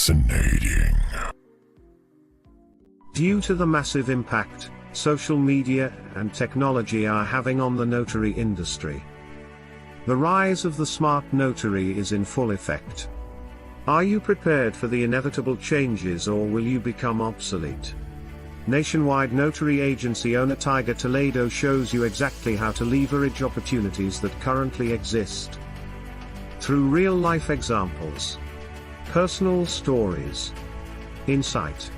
Fascinating. Due to the massive impact social media and technology are having on the notary industry, the rise of the smart notary is in full effect. Are you prepared for the inevitable changes, or will you become obsolete? Nationwide notary agency owner Tiger Toledo shows you exactly how to leverage opportunities that currently exist. Through real-life examples, personal stories, insight,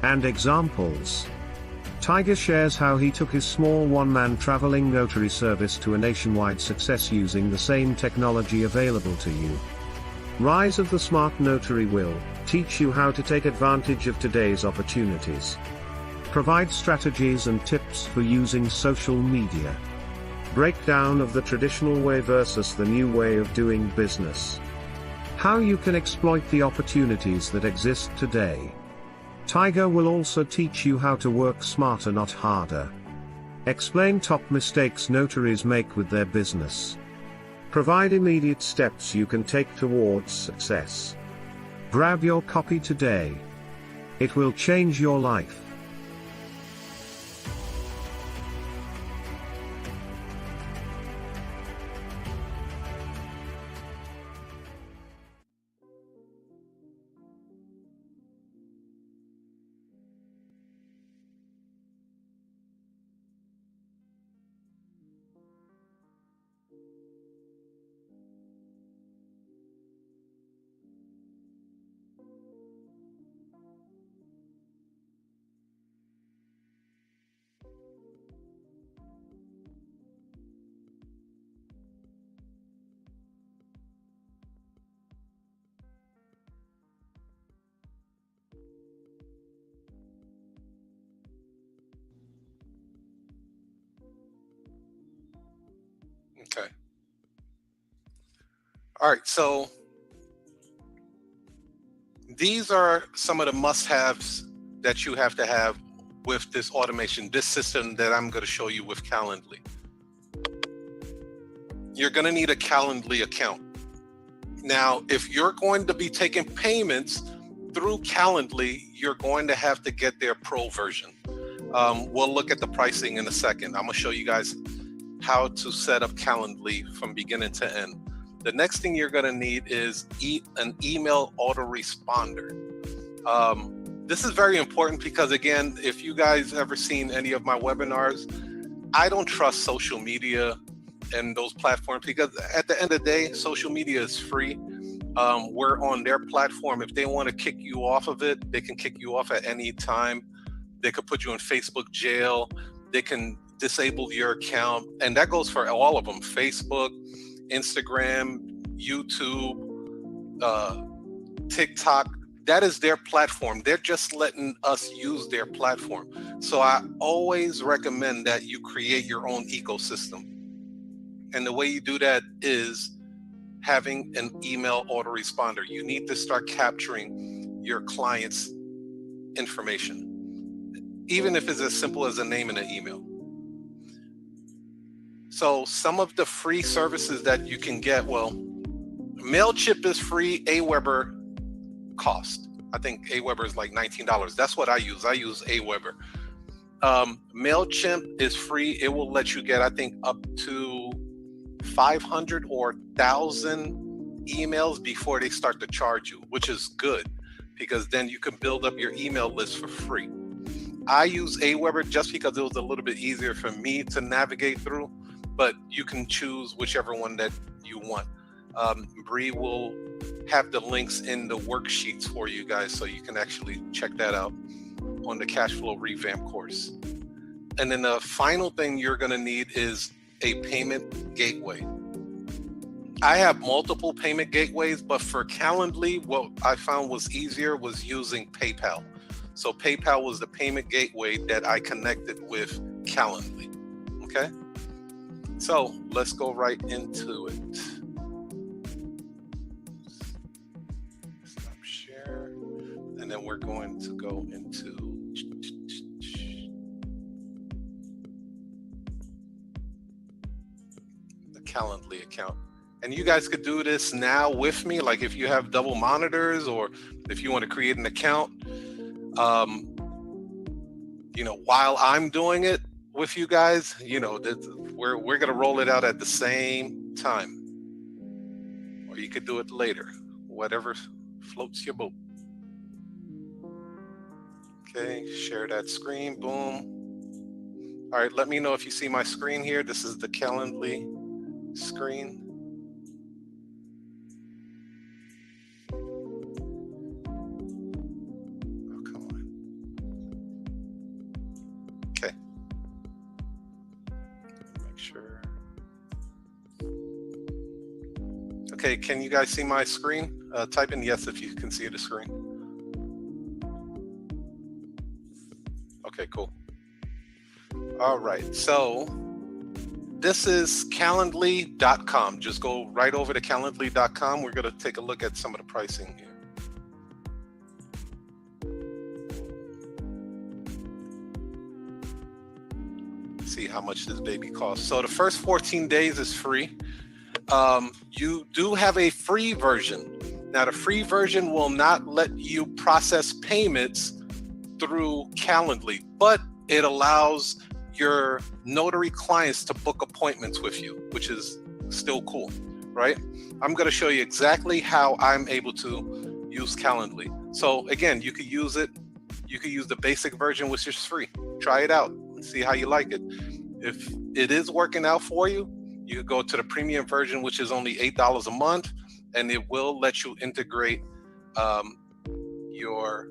and examples, Tiger shares how he took his small one-man traveling notary service to a nationwide success using the same technology available to you. Rise of the Smart Notary will teach you how to take advantage of today's opportunities. Provide strategies and tips for using social media. Breakdown of the traditional way versus the new way of doing business. How you can exploit the opportunities that exist today. Tiger will also teach you how to work smarter, not harder. Explain top mistakes notaries make with their business. Provide immediate steps you can take towards success. Grab your copy today. It will change your life. Okay. All right. So these are some of the must-haves that you have to have with this automation, this system that I'm going to show you with Calendly. You're going to need a Calendly account. Now, if you're going to be taking payments through Calendly, you're going to have to get their pro version. We'll look at the pricing in a second. I'm going to show you guys how to set up Calendly from beginning to end. The next thing you're going to need is an email autoresponder. This is very important because, again, if you guys ever seen any of my webinars, I don't trust social media and those platforms because at the end of the day, social media is free. We're on their platform. If they want to kick you off of it, they can kick you off at any time. They could put you in Facebook jail. They can disable your account. And that goes for all of them: Facebook, Instagram, YouTube, TikTok. That is their platform. They're just letting us use their platform. So I always recommend that you create your own ecosystem. And the way you do that is having an email autoresponder. You need to start capturing your client's information, even if it's as simple as a name and an email. So some of the free services that you can get, well, MailChimp is free. Aweber cost. I think Aweber is like $19. That's what I use. I use Aweber. MailChimp is free. It will let you get, I think, up to 500 or 1,000 emails before they start to charge you, which is good because then you can build up your email list for free. I use Aweber just because it was a little bit easier for me to navigate through, but you can choose whichever one that you want. Bree will have the links in the worksheets for you guys so you can actually check that out on the cash flow revamp course. And then the final thing you're going to need is a payment gateway. I have multiple payment gateways, but for Calendly, what I found was easier was using PayPal. So PayPal was the payment gateway that I connected with Calendly. Okay, so let's go right into it. Stop share, and then we're going to go into the Calendly account. And you guys could do this now with me, like if you have double monitors or if you want to create an account. While I'm doing it with you guys, we're gonna roll it out at the same time, or you could do it later, whatever floats your boat. Okay, share that screen, boom. All right, let me know if you see my screen here. This is the Calendly screen. Okay, can you guys see my screen? Type in yes if you can see the screen. Okay, cool. All right, so this is Calendly.com. Just go right over to Calendly.com. We're going to take a look at some of the pricing here. See how much this baby costs. So the first 14 days is free. You do have a free version. Now the free version will not let you process payments through Calendly, but it allows your notary clients to book appointments with you, which is still cool, right? I'm going to show you exactly how I'm able to use Calendly. So again, you could use it. You could use the basic version, which is free. Try it out and see how you like it. If it is working out for you, you could go to the premium version, which is only $8 a month, and it will let you integrate your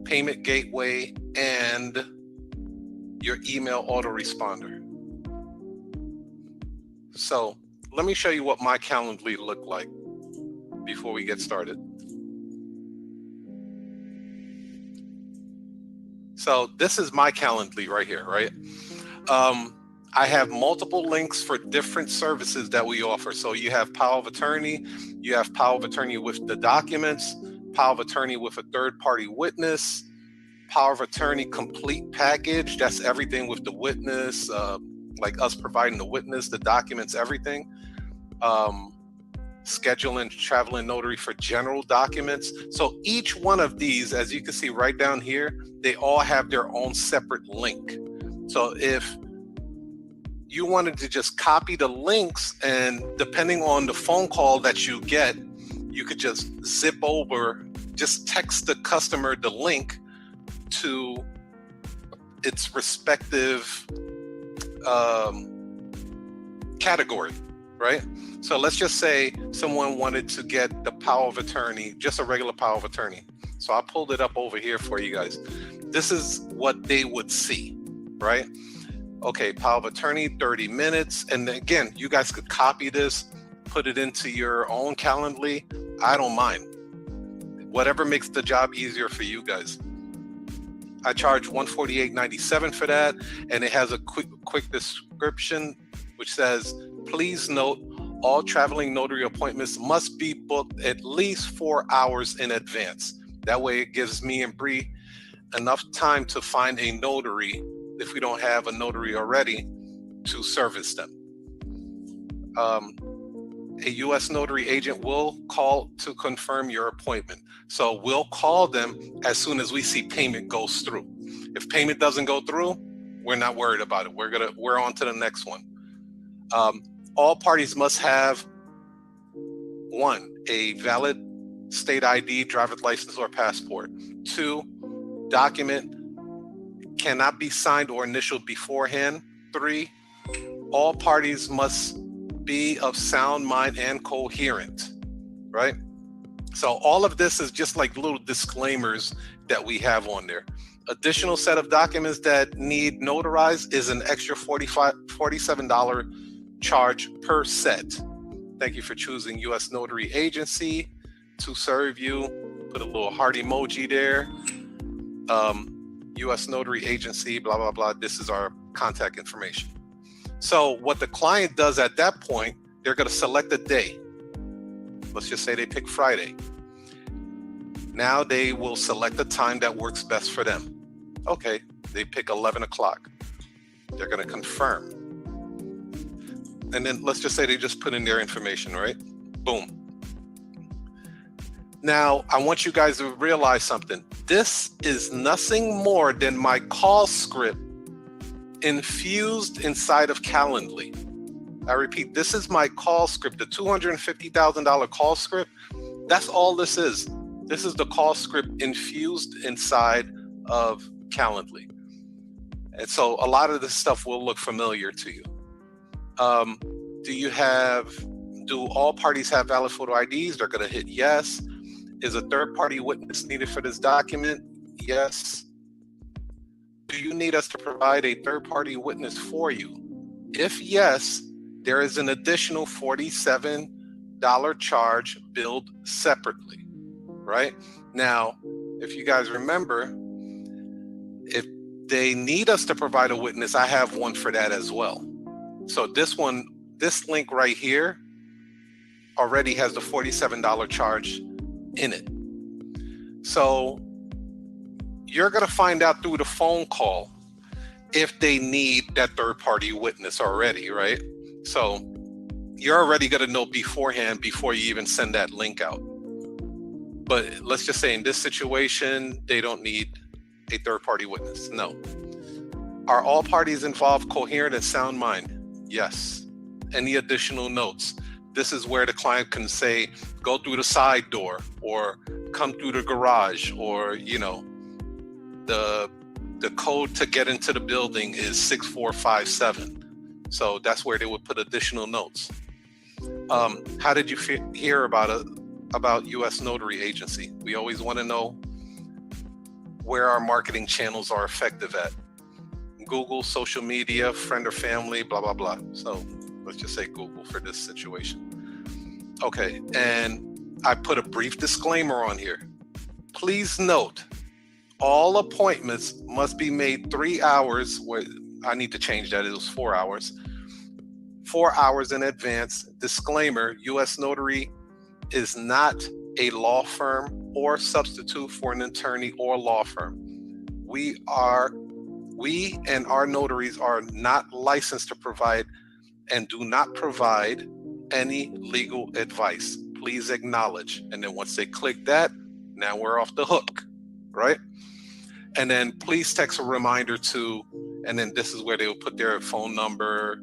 payment gateway and your email autoresponder. So let me show you what my Calendly looked like before we get started. So this is my Calendly right here, right? I have multiple links for different services that we offer. So you have power of attorney, you have power of attorney with the documents, power of attorney with a third-party witness, power of attorney complete package. That's everything with the witness, like us providing the witness, the documents, everything. Scheduling, traveling notary for general documents. So each one of these, as you can see right down here, they all have their own separate link. So if you wanted to just copy the links, and depending on the phone call that you get, you could just zip over, just text the customer the link to its respective category, right? So let's just say someone wanted to get the power of attorney, just a regular power of attorney. So I pulled it up over here for you guys. This is what they would see, right? Okay, power of attorney, 30 minutes. And again, you guys could copy this, put it into your own Calendly. I don't mind. Whatever makes the job easier for you guys. I charge $148.97 for that, and it has a quick description which says, please note, all traveling notary appointments must be booked at least 4 hours in advance. That way it gives me and Bree enough time to find a notary, if we don't have a notary already, to service them. A U.S. notary agent will call to confirm your appointment. So we'll call them as soon as we see payment goes through. If payment doesn't go through, we're not worried about it. We're on to the next one. All parties must have 1, a valid state ID, driver's license, or passport. 2, document cannot be signed or initialed beforehand. 3, all parties must be of sound mind and coherent, right? So all of this is just like little disclaimers that we have on there. Additional set of documents that need notarized is an extra $47 charge per set. Thank you for choosing U.S. Notary Agency to serve you. Put a little heart emoji there. U.S. Notary Agency, blah, blah, blah. This is our contact information. So what the client does at that point, they're going to select a day. Let's just say they pick Friday. Now they will select a time that works best for them. Okay, they pick 11 o'clock. They're going to confirm. And then let's just say they just put in their information, right? Boom. Now, I want you guys to realize something. This is nothing more than my call script infused inside of Calendly. I repeat, this is my call script, the $250,000 call script. That's all this is. This is the call script infused inside of Calendly. And so a lot of this stuff will look familiar to you. Do all parties have valid photo IDs? They're going to hit yes. Is a third-party witness needed for this document? Yes. Do you need us to provide a third-party witness for you? If yes, there is an additional $47 charge billed separately, right? Now, if you guys remember, if they need us to provide a witness, I have one for that as well. So this link right here already has the $47 charge in it. So you're going to find out through the phone call if they need that third-party witness already, right? So you're already going to know beforehand before you even send that link out. But let's just say in this situation, they don't need a third-party witness. No. Are all parties involved coherent and sound mind? Yes. Any additional notes? This is where the client can say, go through the side door or come through the garage, or, you know, the code to get into the building is 6457. So that's where they would put additional notes. How did you hear about U.S. Notary Agency? We always want to know where our marketing channels are effective at. Google, social media, friend or family, blah, blah, blah. So let's just say Google for this situation. Okay, and I put a brief disclaimer on here. Please note, all appointments must be made 3 hours. I need to change that, it was 4 hours. 4 hours in advance. Disclaimer, U.S. Notary is not a law firm or substitute for an attorney or law firm. We and our notaries are not licensed to provide and do not provide any legal advice. Please acknowledge. And then once they click that, now we're off the hook, right? And then please text a reminder to, and then this is where they will put their phone number,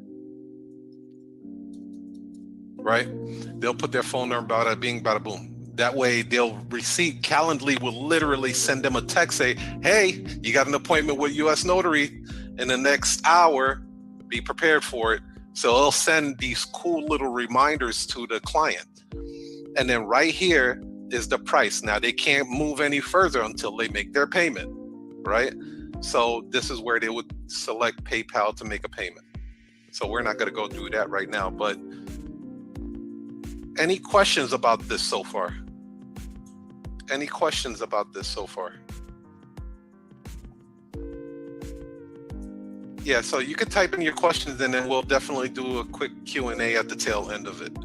right? They'll put their phone number, bada bing, bada boom. That way they'll receive, Calendly will literally send them a text, say, hey, you got an appointment with U.S. Notary in the next hour, be prepared for it. So they'll send these cool little reminders to the client. And then right here is the price. Now they can't move any further until they make their payment, right? So this is where they would select PayPal to make a payment. So we're not gonna go through that right now, but any questions about this so far? Any questions about this so far? Yeah, so you could type in your questions and then we'll definitely do a quick Q&A at the tail end of it.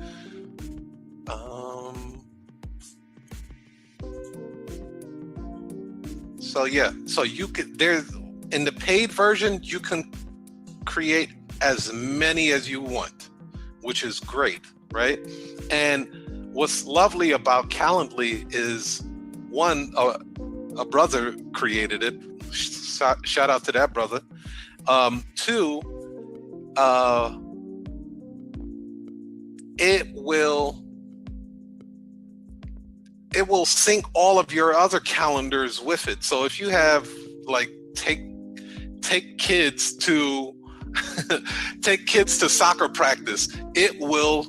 So yeah, so you could, there's, in the paid version, you can create as many as you want, which is great, right? And what's lovely about Calendly is, one, a brother created it. Shout out to that brother. Two, it will sync all of your other calendars with it. So if you have, like, take kids to take kids to soccer practice, it will,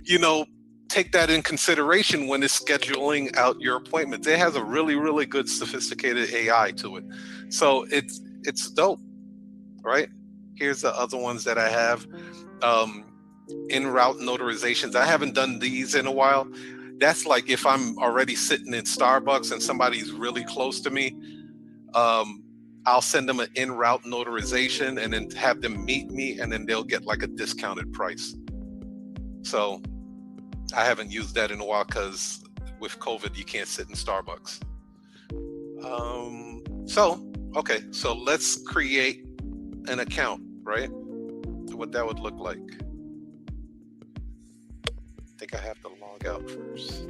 you know, take that in consideration when it's scheduling out your appointments. It has a really, really good sophisticated AI to it. So it's dope, right? Here's the other ones that I have. En route notarizations. I haven't done these in a while. That's like if I'm already sitting in Starbucks and somebody's really close to me, I'll send them an en route notarization and then have them meet me, and then they'll get like a discounted price. So I haven't used that in a while because with COVID, you can't sit in Starbucks. Okay, so let's create an account, right? What that would look like. I think I have to log out first.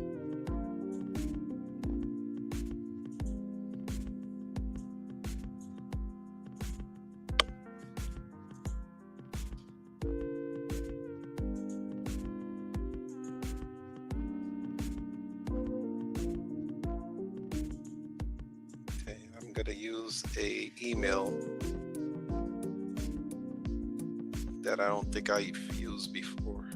Okay, I'm gonna use an email that I don't think I've used before.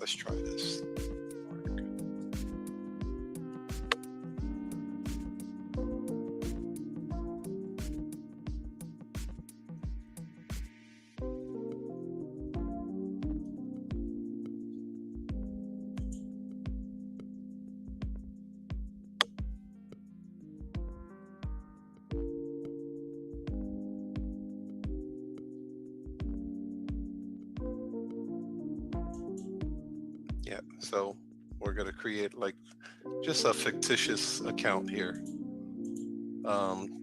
Let's try this. Yeah, so we're going to create like just a fictitious account here.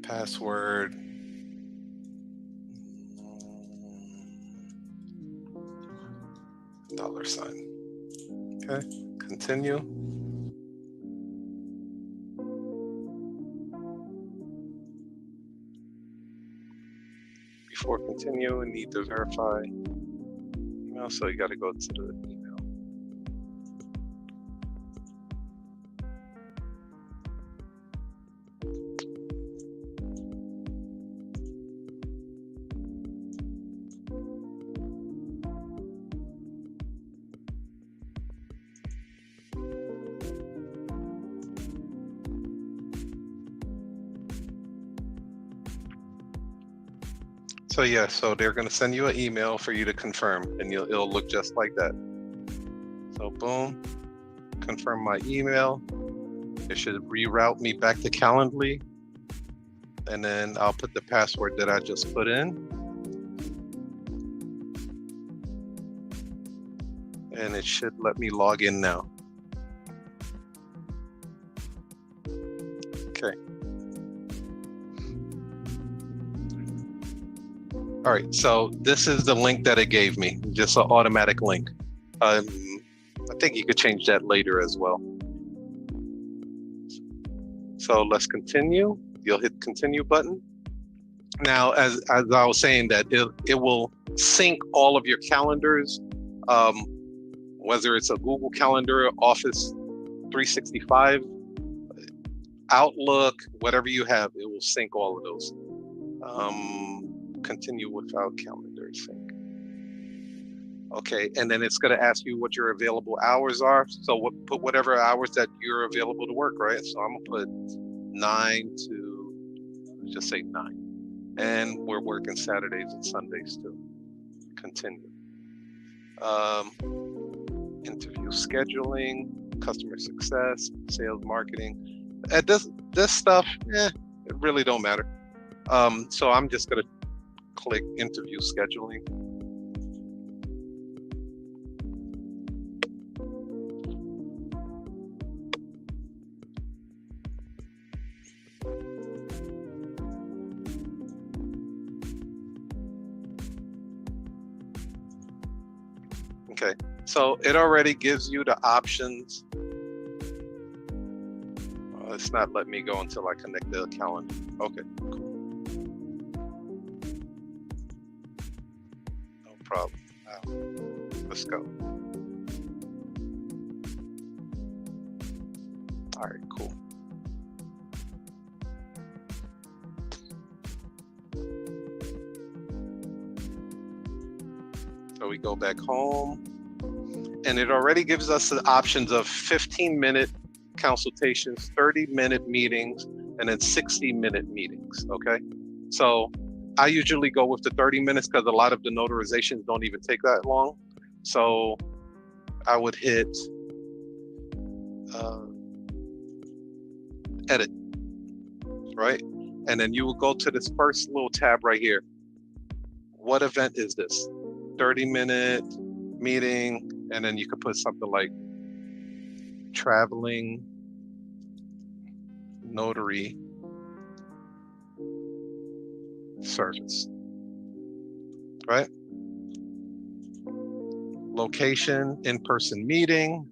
Password. $. Okay, continue. Before continue, we need to verify email, so you got to go to the email. So yeah, so they're going to send you an email for you to confirm, and it'll look just like that. So boom, confirm my email. It should reroute me back to Calendly, and then I'll put the password that I just put in, and it should let me log in now. Okay. All right, so this is the link that it gave me, just an automatic link. I think you could change that later as well. So let's continue. You'll hit continue button. Now, as I was saying, that it will sync all of your calendars, whether it's a Google Calendar, Office 365, Outlook, whatever you have, it will sync all of those. Continue without calendar sync. Okay, and then it's going to ask you what your available hours are. So put whatever hours that you're available to work, right? So I'm going to put 9 to, let's just say 9. And we're working Saturdays and Sundays too. Continue. Interview scheduling, customer success, sales marketing. This stuff, it really don't matter. So I'm just going to click interview scheduling. Okay, so it already gives you the options. It's not letting me go until I connect the calendar. Okay, cool. Problem. Let's go. All right, cool. So we go back home, and it already gives us the options of 15-minute consultations, 30-minute meetings, and then 60-minute meetings. Okay, so I usually go with the 30 minutes because a lot of the notarizations don't even take that long. So I would hit edit, right? And then you will go to this first little tab right here. What event is this? 30-minute meeting, and then you could put something like traveling notary service, right? Location, in-person meeting.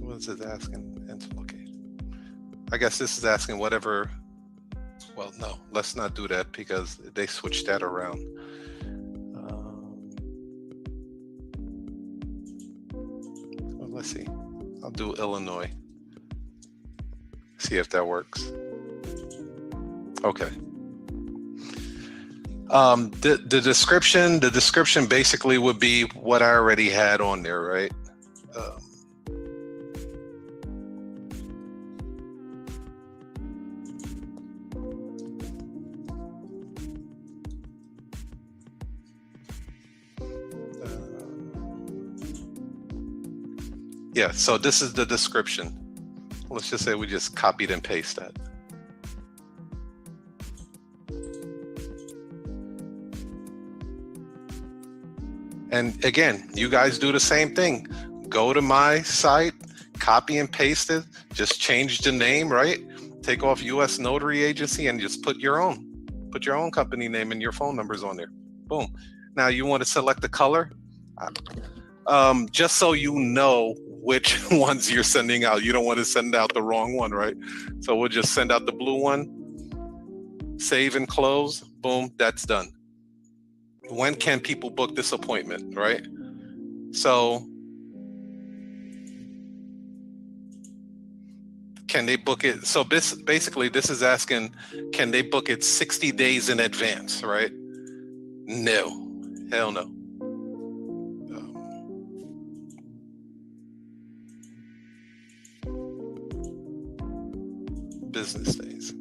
What is it asking? Enter location. I guess this is asking whatever. Well, no, let's not do that because they switched that around. Well, let's see. I'll do Illinois. See if that works. Okay. The description basically would be what I already had on there, right? Yeah, so this is the description. Let's just say we just copied and paste that. And again, you guys do the same thing. Go to my site, copy and paste it, just change the name, right? Take off US Notary Agency and just put your own company name and your phone numbers on there. Boom. Now you want to select the color. Just so you know which ones you're sending out. You don't want to send out the wrong one, right? So we'll just send out the blue one, save and close, boom, that's done. When can people book this appointment, right? So can they book it? So basically this is asking, can they book it 60 days in advance, right? No, hell no. Business days,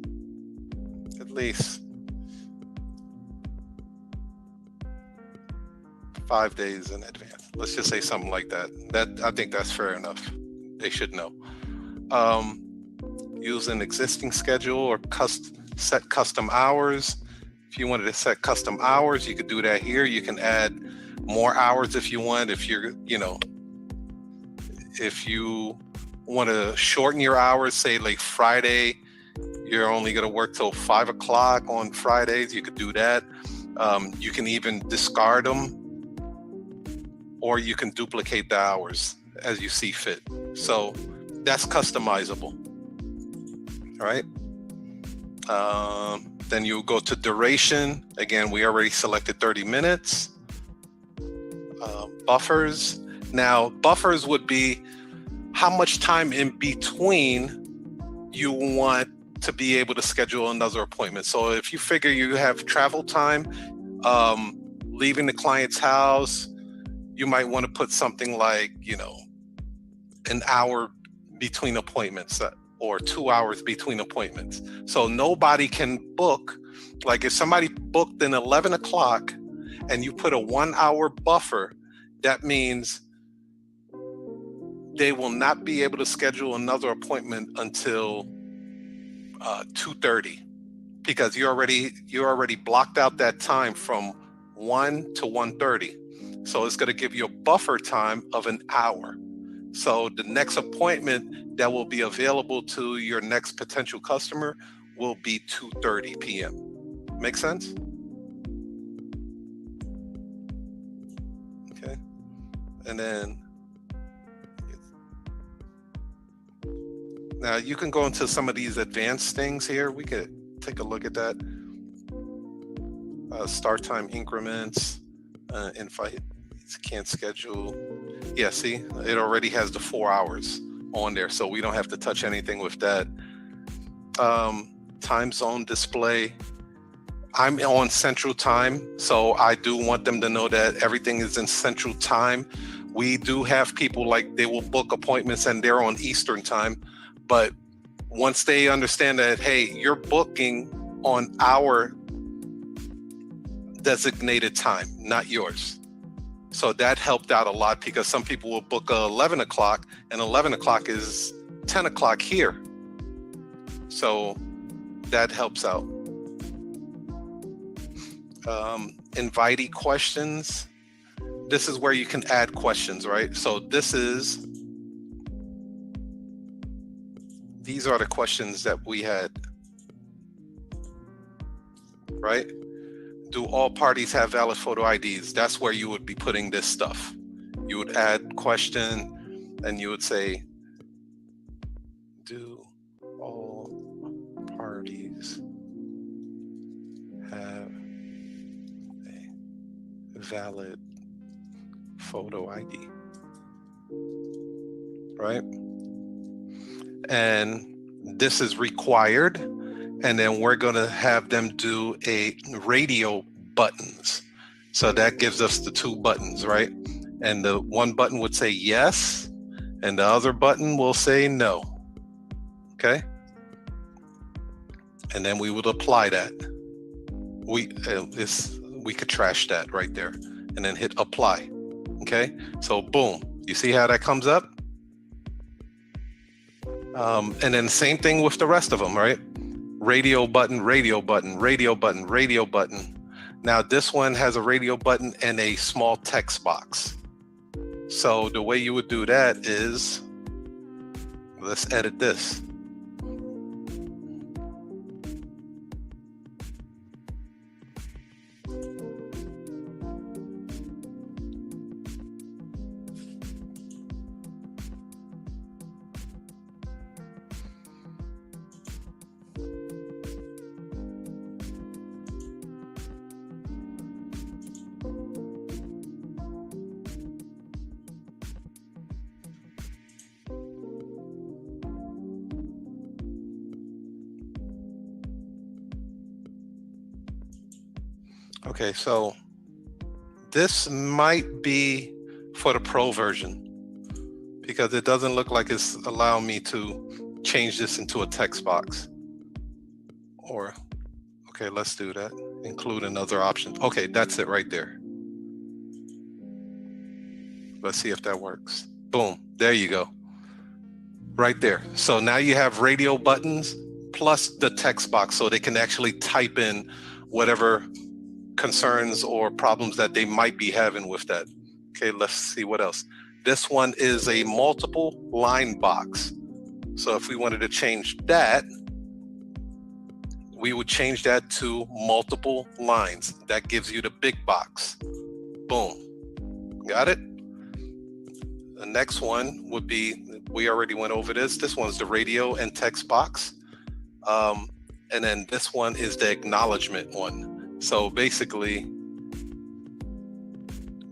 at least 5 days in advance. Let's just say something like that. I think that's fair enough. They should know. Use an existing schedule or set custom hours. If you wanted to set custom hours, you could do that here. You can add more hours if you want. If you want to shorten your hours, say like Friday, you're only going to work till 5 o'clock on Fridays, you could do that. You can even discard them, or you can duplicate the hours as you see fit. So that's customizable. All right. Then you go to duration. Again, we already selected 30 minutes. Buffers. Now, buffers would be how much time in between you want to be able to schedule another appointment. So if you figure you have travel time, leaving the client's house, you might want to put something like, an hour between appointments or 2 hours between appointments. So nobody can book, like if somebody booked in 11 o'clock and you put a 1 hour buffer, that means they will not be able to schedule another appointment until 2:30, because you already blocked out that time from 1 to 1:30. So it's going to give you a buffer time of an hour. So the next appointment that will be available to your next potential customer will be 2:30 p.m. Make sense? Okay. And then now you can go into some of these advanced things here. We could take a look at that. Start time increments, invite, can't schedule. Yeah, see, it already has the 4 hours on there, so we don't have to touch anything with that. Time zone display. I'm on Central Time, so I do want them to know that everything is in Central Time. We do have people like they will book appointments and they're on Eastern Time, but once they understand that, hey, you're booking on our designated time, not yours. So that helped out a lot, because some people will book 11 o'clock and 11 o'clock is 10 o'clock here. So that helps out. Invitee questions. This is where you can add questions, right? So these are the questions that we had, right? Do all parties have valid photo IDs? That's where you would be putting this stuff. You would add question and you would say, do all parties have a valid photo ID? Right? And this is required. And then we're going to have them do a radio buttons. So that gives us the 2 buttons, right? And the one button would say yes, and the other button will say no. Okay? And then we would apply that. We could trash that right there and then hit apply. Okay? So boom. You see how that comes up? And then same thing with the rest of them, right? Radio button, radio button, radio button, radio button. Now this one has a radio button and a small text box. So the way you would do that is, let's edit this. Okay, so this might be for the pro version because it doesn't look like it's allowing me to change this into a text box. Or, okay, let's do that. Include another option. Okay, that's it right there. Let's see if that works. Boom, there you go. Right there. So now you have radio buttons plus the text box so they can actually type in whatever concerns or problems that they might be having with that. Okay, let's see what else. This one is a multiple line box. So if we wanted to change that, we would change that to multiple lines. That gives you the big box. Boom. Got it? The next one would be, we already went over this. This one's the radio and text box. And then this one is the acknowledgement one. So basically,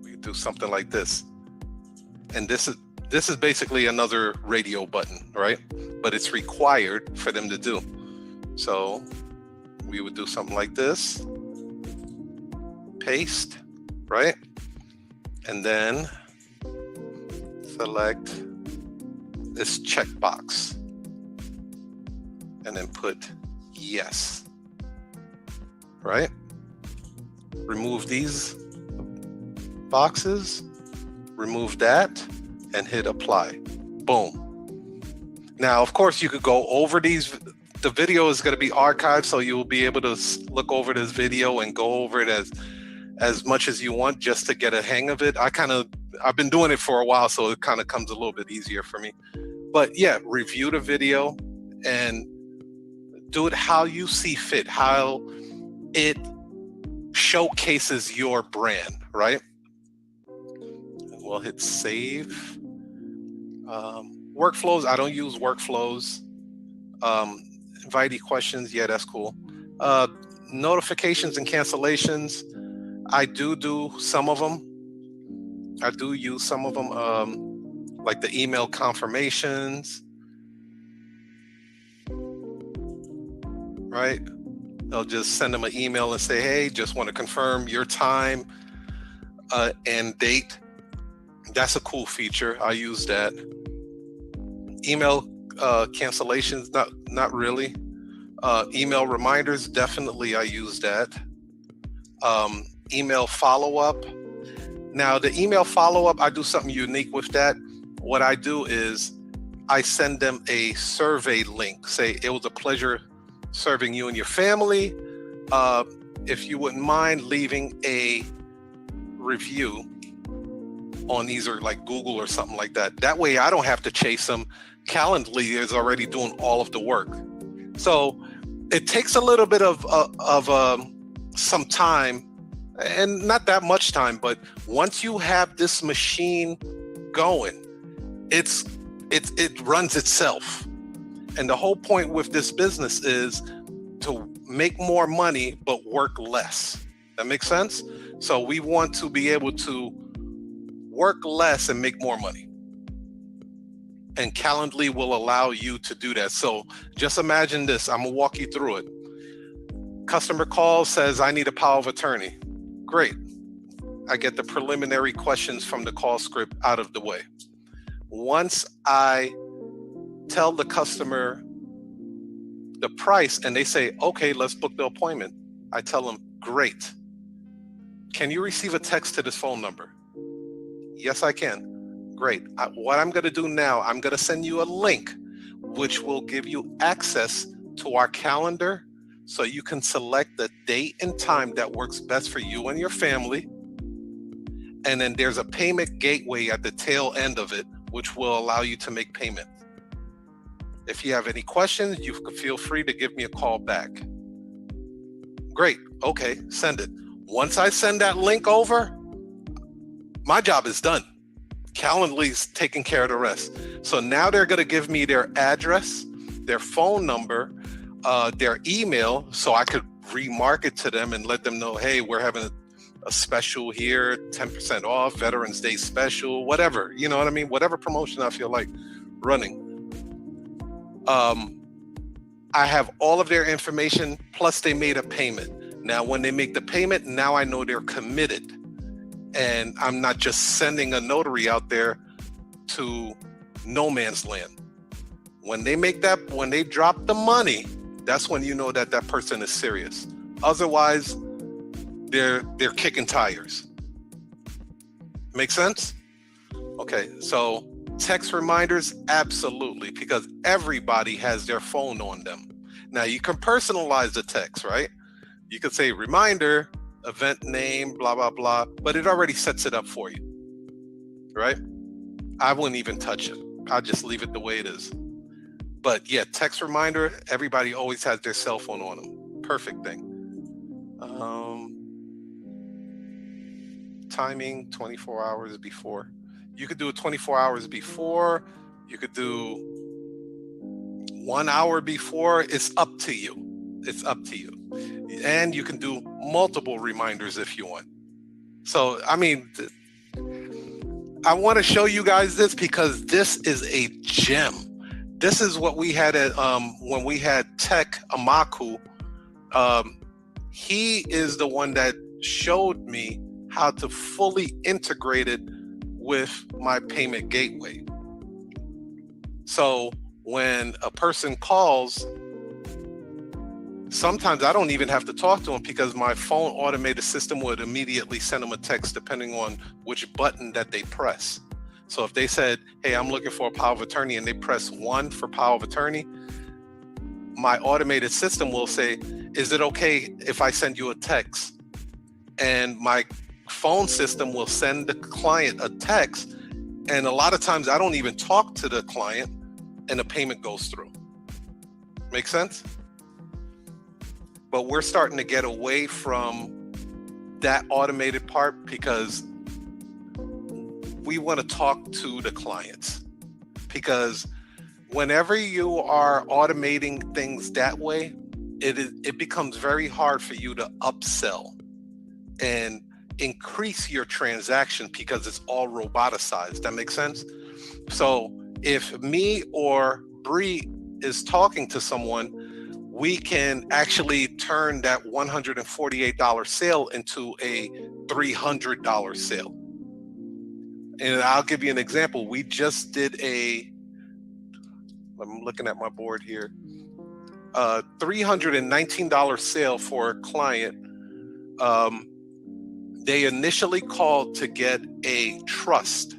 we do something like this. And this is basically another radio button, right? But it's required for them to do. So we would do something like this. Paste, right? And then select this checkbox. And then put yes, right? Remove these boxes, remove that, and hit apply. Boom. Now, of course, you could go over these. The video is going to be archived, so you'll be able to look over this video and go over it as much as you want just to get a hang of it. I've been doing it for a while, so it kind of comes a little bit easier for me. But yeah, review the video and do it how you see fit, how it showcases your brand, right? We'll hit save. Workflows, I don't use workflows. Invitee questions, yeah, that's cool. Notifications and cancellations, I do some of them. I do use some of them, like the email confirmations, right? They'll just send them an email and say, hey, just want to confirm your time and date. That's a cool feature. I use that. Email cancellations, not really. Email reminders, definitely I use that. Email follow-up. Now the email follow-up, I do something unique with that. What I do is I send them a survey link. Say, it was a pleasure serving you and your family. If you wouldn't mind leaving a review on either like Google or something like that. That way I don't have to chase them. Calendly is already doing all of the work. So it takes a little bit of some time, and not that much time, but once you have this machine going, it runs itself. And the whole point with this business is to make more money, but work less. That makes sense? So we want to be able to work less and make more money. And Calendly will allow you to do that. So just imagine this. I'm gonna walk you through it. Customer calls, says, I need a power of attorney. Great. I get the preliminary questions from the call script out of the way. Once I tell the customer the price and they say, okay, let's book the appointment, I tell them, great. Can you receive a text to this phone number? Yes, I can. Great. What I'm going to do now, I'm going to send you a link which will give you access to our calendar, So you can select the date and time that works best for you and your family. And then there's a payment gateway at the tail end of it, which will allow you to make payments. If you have any questions, you can feel free to give me a call back. Great. Okay, send it. Once I send that link over, my job is done. Calendly's taking care of the rest. So now they're going to give me their address, their phone number, their email, so I could remarket to them and let them know, hey, we're having a special here, 10% off, Veterans Day special, whatever, you know what I mean? Whatever promotion I feel like running. I have all of their information, plus they made a payment. Now, when they make the payment, now I know they're committed. And I'm not just sending a notary out there to no man's land. When they drop the money, that's when you know that that person is serious. Otherwise, they're kicking tires. Make sense? Okay, so text reminders, absolutely, because everybody has their phone on them. Now you can personalize the text, right? You could say reminder, event name, blah, blah, blah, but it already sets it up for you, right? I wouldn't even touch it. I'll just leave it the way it is. But yeah, text reminder, everybody always has their cell phone on them. Perfect thing. Timing, 24 hours before. You could do it 24 hours before. You could do 1 hour before. It's up to you. It's up to you. And you can do multiple reminders if you want. So, I mean, I want to show you guys this because this is a gem. This is what we had at when we had Tech Amaku. He is the one that showed me how to fully integrate it with my payment gateway. So when a person calls, sometimes I don't even have to talk to them because my phone automated system would immediately send them a text depending on which button that they press. So if they said, hey, I'm looking for a power of attorney, and they press 1 for power of attorney, my automated system will say, is it okay if I send you a text? And my phone system will send the client a text. And a lot of times I don't even talk to the client and the payment goes through. Make sense? But we're starting to get away from that automated part because we want to talk to the clients. Because whenever you are automating things that way, it becomes very hard for you to upsell and increase your transaction because it's all roboticized. That makes sense? So if me or Bree is talking to someone, we can actually turn that $148 sale into a $300 sale. And I'll give you an example. We just did I'm looking at my board here, $319 sale for a client. They initially called to get a trust.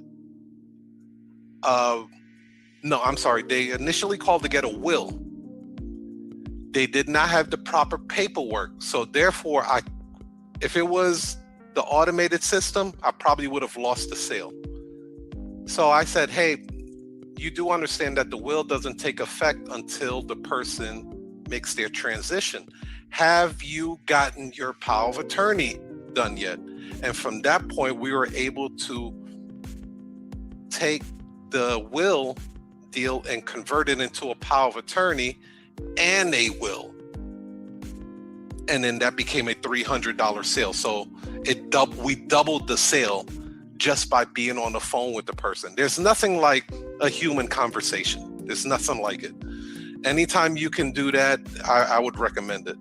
They initially called to get a will. They did not have the proper paperwork. So therefore, if it was the automated system, I probably would have lost the sale. So I said, hey, you do understand that the will doesn't take effect until the person makes their transition. Have you gotten your power of attorney done yet? And from that point, we were able to take the will deal and convert it into a power of attorney and a will. And then that became a $300 sale. So we doubled the sale just by being on the phone with the person. There's nothing like a human conversation. There's nothing like it. Anytime you can do that, I would recommend it.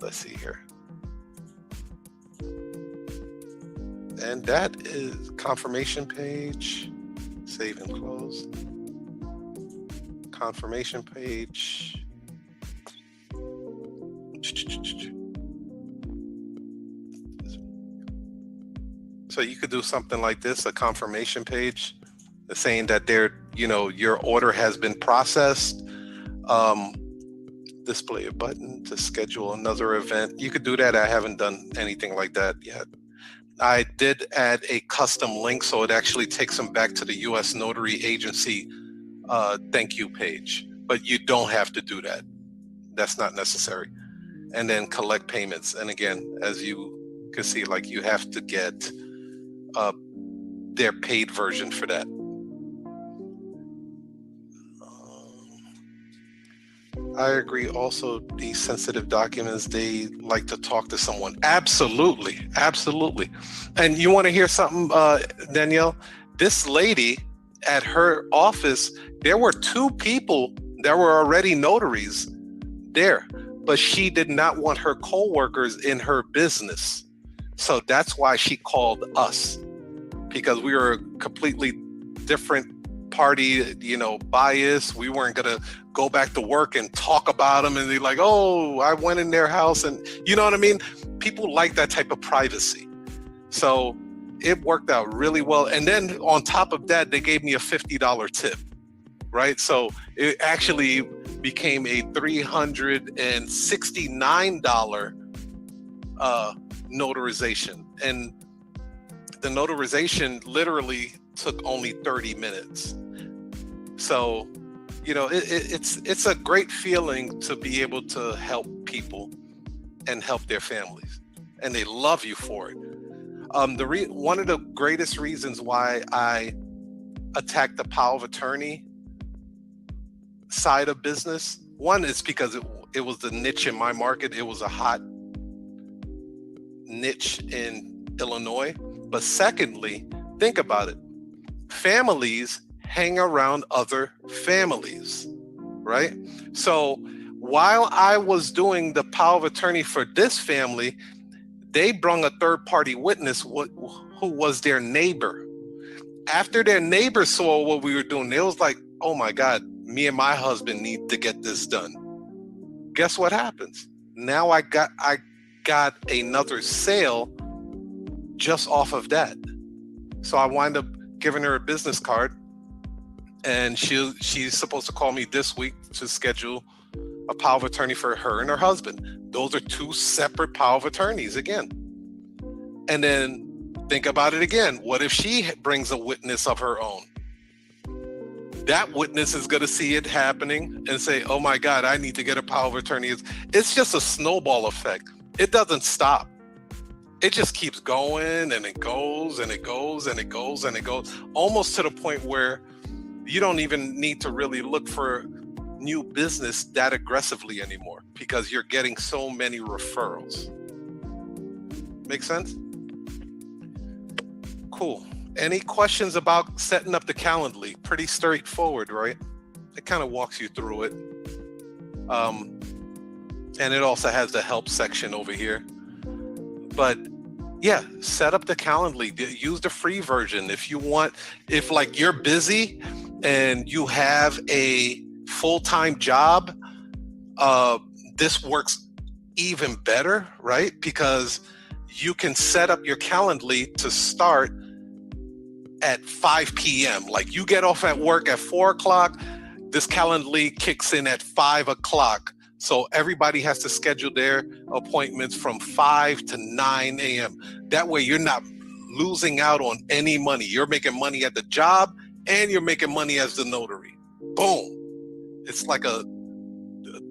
Let's see here. And that is confirmation page. Save and close. Confirmation page. So you could do something like this, a confirmation page, saying that your order has been processed. display a button to schedule another event. You could do that. I haven't done anything like that yet. I did add a custom link, so it actually takes them back to the U.S. Notary Agency thank you page. But you don't have to do that. That's not necessary. And then collect payments. And again, as you can see, like, you have to get their paid version for that. I agree. Also, these sensitive documents, they like to talk to someone. Absolutely. Absolutely. And you want to hear something, Danielle? This lady at her office, there were 2 people that were already notaries there, but she did not want her coworkers in her business. So that's why she called us, because we were a completely different party, bias. We weren't going to go back to work and talk about them and they're like, oh, I went in their house, and you know what I mean? People like that type of privacy. So it worked out really well. And then on top of that, they gave me a $50 tip, right? So it actually became a $369 notarization. And the notarization literally took only 30 minutes. So, it's a great feeling to be able to help people and help their families, and they love you for it. One of the greatest reasons why I attacked the power of attorney side of business, one is because it was the niche in my market. It was a hot niche in Illinois. But secondly, think about it. Families hang around other families, right? So while I was doing the power of attorney for this family, they brung a third-party witness who was their neighbor. After their neighbor saw what we were doing, they was like, oh my God, me and my husband need to get this done. Guess what happens? Now I got another sale just off of that. So I wind up giving her a business card, and she's supposed to call me this week to schedule a power of attorney for her and her husband. Those are 2 separate power of attorneys again. And then think about it again. What if she brings a witness of her own? That witness is going to see it happening and say, oh my God, I need to get a power of attorney. It's just a snowball effect. It doesn't stop. It just keeps going, and it goes and it goes and it goes and it goes, almost to the point where you don't even need to really look for new business that aggressively anymore, because you're getting so many referrals. Make sense? Cool. Any questions about setting up the Calendly? Pretty straightforward, right? It kind of walks you through it. And it also has the help section over here. But yeah, set up the Calendly. Use the free version if you want. If like you're busy and you have a full-time job, this works even better, right? Because you can set up your Calendly to start at 5 p.m. Like you get off at work at 4 o'clock, this Calendly kicks in at 5 o'clock. So everybody has to schedule their appointments from 5 to 9 a.m. That way you're not losing out on any money. You're making money at the job and you're making money as the notary. Boom. It's like a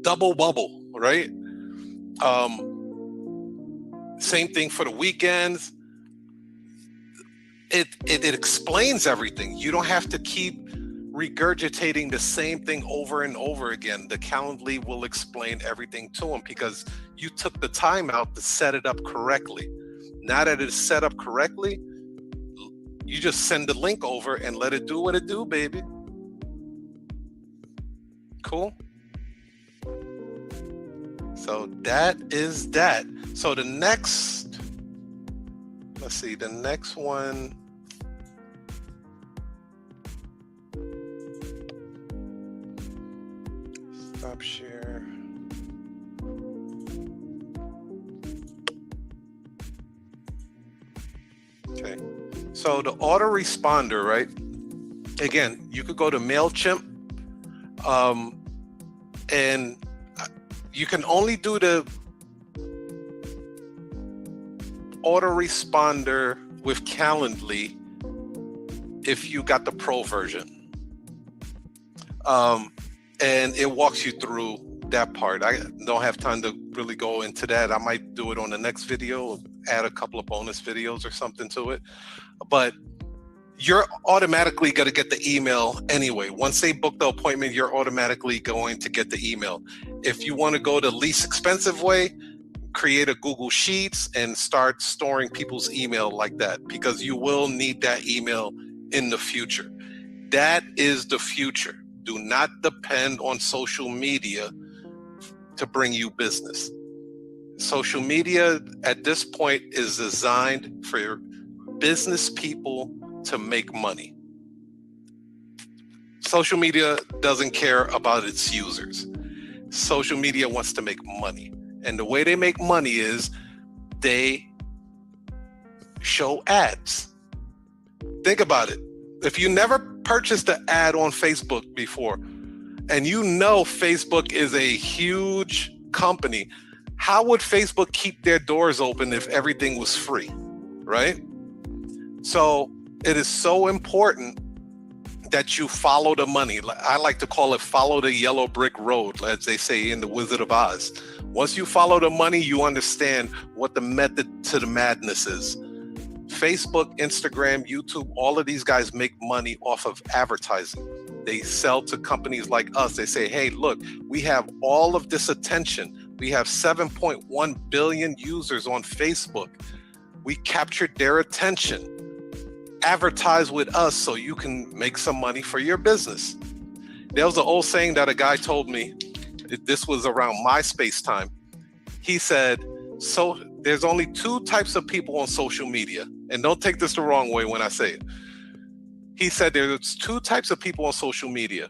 double bubble, right? Same thing for the weekends. It explains everything. You don't have to keep regurgitating the same thing over and over again. The Calendly will explain everything to them because you took the time out to set it up correctly. Now that it's set up correctly, you just send the link over and let it do what it do, baby. Cool. So that is that. So the next, let's see, the next one. Stop share. Okay. So the autoresponder, right? Again, you could go to MailChimp, and you can only do the autoresponder with Calendly if you got the pro version. And it walks you through that part. I don't have time to really go into that. I might do it on the next video, add a couple of bonus videos or something to it. But you're automatically going to get the email anyway. Once they book the appointment, you're automatically going to get the email. If you want to go the least expensive way, create a Google Sheets and start storing people's email like that, because you will need that email in the future. That is the future. Do not depend on social media to bring you business. Social media at this point is designed for business people to make money. Social media doesn't care about its users. Social media wants to make money. And the way they make money is they show ads. Think about it. If you never purchased an ad on Facebook before, and you know Facebook is a huge company, how would Facebook keep their doors open if everything was free, right? So it is so important that you follow the money. I like to call it follow the yellow brick road, as they say in The Wizard of Oz. Once you follow the money, you understand what the method to the madness is. Facebook, Instagram, YouTube, all of these guys make money off of advertising. They sell to companies like us. They say, hey, look, we have all of this attention. We have 7.1 billion users on Facebook. We captured their attention. Advertise with us so you can make some money for your business. There was an old saying that a guy told me. This was around MySpace time. He said, so there's only two types of people on social media. And don't take this the wrong way when I say it. He said there's two types of people on social media: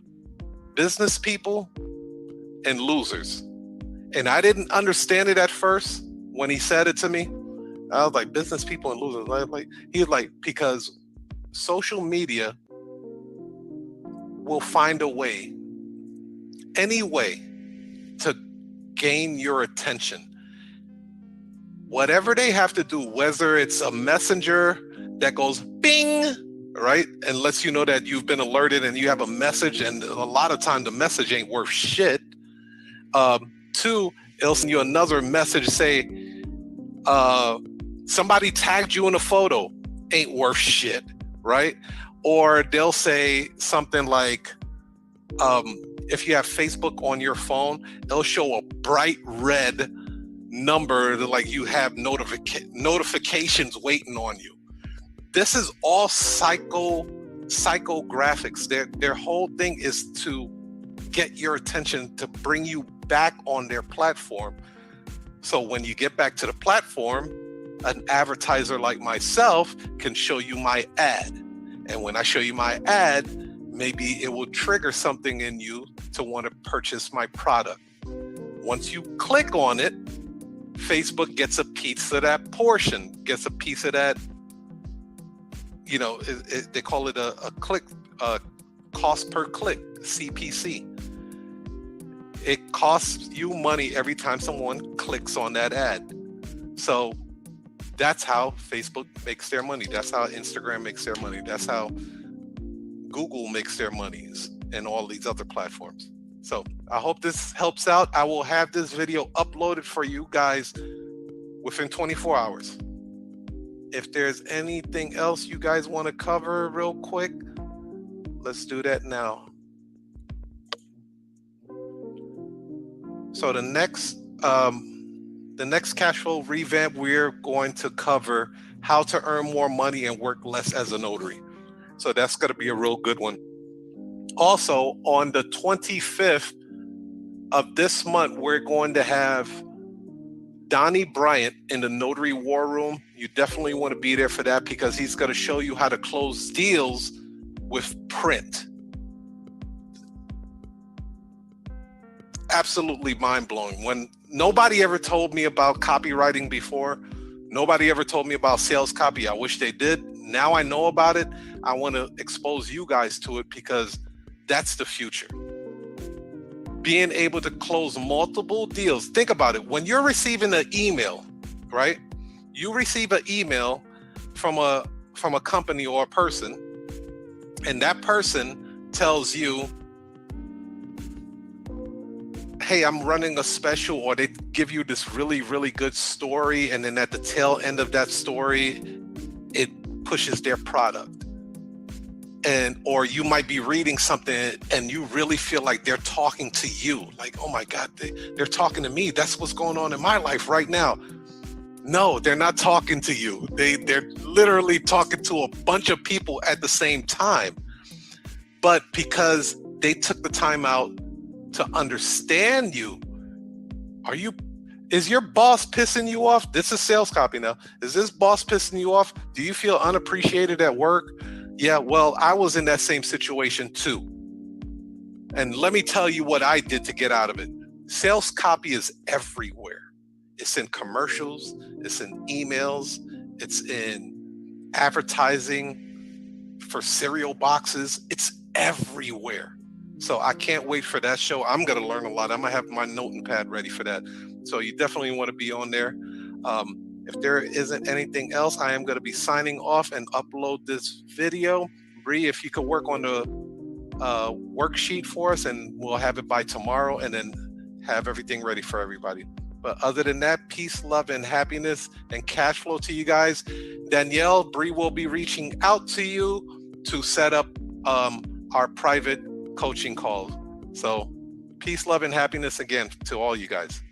business people and losers. And I didn't understand it at first when he said it to me. I was like, business people and losers. He was like, because social media will find a way, any way, to gain your attention. Whatever they have to do, whether it's a messenger that goes bing, right, and lets you know that you've been alerted and you have a message, and a lot of time the message ain't worth shit. Two, it'll send you another message, say, somebody tagged you in a photo, ain't worth shit, right? Or they'll say something like, if you have Facebook on your phone, it'll show a bright red number that like you have notifications waiting on you. This is all psychographics. Their whole thing is to get your attention, to bring you back on their platform. So when you get back to the platform, an advertiser like myself can show you my ad. And when I show you my ad, maybe it will trigger something in you to want to purchase my product. Once you click on it, Facebook gets a piece of that portion, gets a piece of that, you know, they call it a click, cost per click, CPC. It costs you money every time someone clicks on that ad. So that's how Facebook makes their money. That's how Instagram makes their money. That's how Google makes their monies, and all these other platforms. So I hope this helps out. I will have this video uploaded for you guys within 24 hours. If there's anything else you guys want to cover real quick, let's do that now. So the next cash flow revamp, we're going to cover how to earn more money and work less as a notary. So that's going to be a real good one. Also, on the 25th of this month, we're going to have Donnie Bryant in the Notary War Room. You definitely want to be there for that, because he's going to show you how to close deals with print. Absolutely mind-blowing. When nobody ever told me about copywriting before, nobody ever told me about sales copy. I wish they did. Now I know about it. I want to expose you guys to it, because that's the future. being able to close multiple deals. Think about it. When you're receiving an email, right? You receive an email from a company or a person, and that person tells you, hey, I'm running a special, or they give you this really, really good story, and then at the tail end of that story, it pushes their product. Or you might be reading something and you really feel like they're talking to you. Like, oh my God, they're talking to me. That's what's going on in my life right now. No, they're not talking to you. They're literally talking to a bunch of people at the same time. But because they took the time out to understand you, is your boss pissing you off? This is sales copy now. Is this boss pissing you off? Do you feel unappreciated at work? Yeah, well, I was in that same situation too. And let me tell you what I did to get out of it. Sales copy is everywhere. It's in commercials, it's in emails, it's in advertising for cereal boxes. It's everywhere. So I can't wait for that show. I'm going to learn a lot. I'm going to have my note and pad ready for that. So you definitely want to be on there. If there isn't anything else, I am going to be signing off and upload this video. Bree, if you could work on the worksheet for us, and we'll have it by tomorrow, and then have everything ready for everybody. But other than that, peace, love, and happiness and cash flow to you guys. Danielle, Bree will be reaching out to you to set up our private coaching calls. So peace, love, and happiness again to all you guys.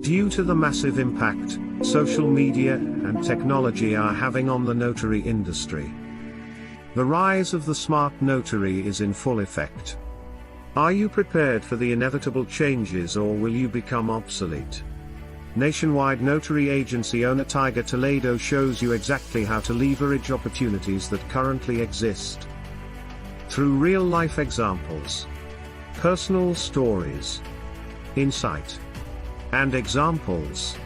Due to the massive impact social media and technology are having on the notary industry, the rise of the smart notary is in full effect. Are you prepared for the inevitable changes, or will you become obsolete? Nationwide notary agency owner Tiger Toledo shows you exactly how to leverage opportunities that currently exist. Through real-life examples, personal stories, insight, and examples,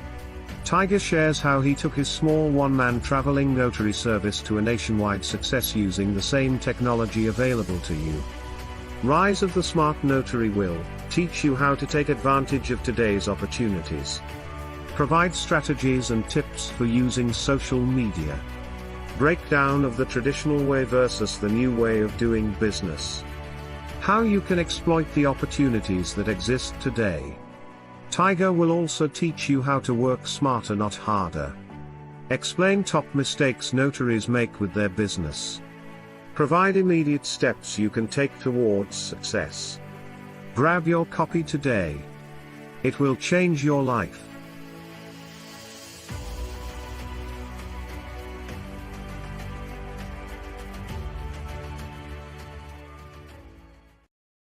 Tiger shares how he took his small one-man traveling notary service to a nationwide success using the same technology available to you. Rise of the Smart Notary will teach you how to take advantage of today's opportunities, provide strategies and tips for using social media, breakdown of the traditional way versus the new way of doing business, how you can exploit the opportunities that exist today. Tiger will also teach you how to work smarter, not harder. Explain top mistakes notaries make with their business. Provide immediate steps you can take towards success. Grab your copy today. It will change your life.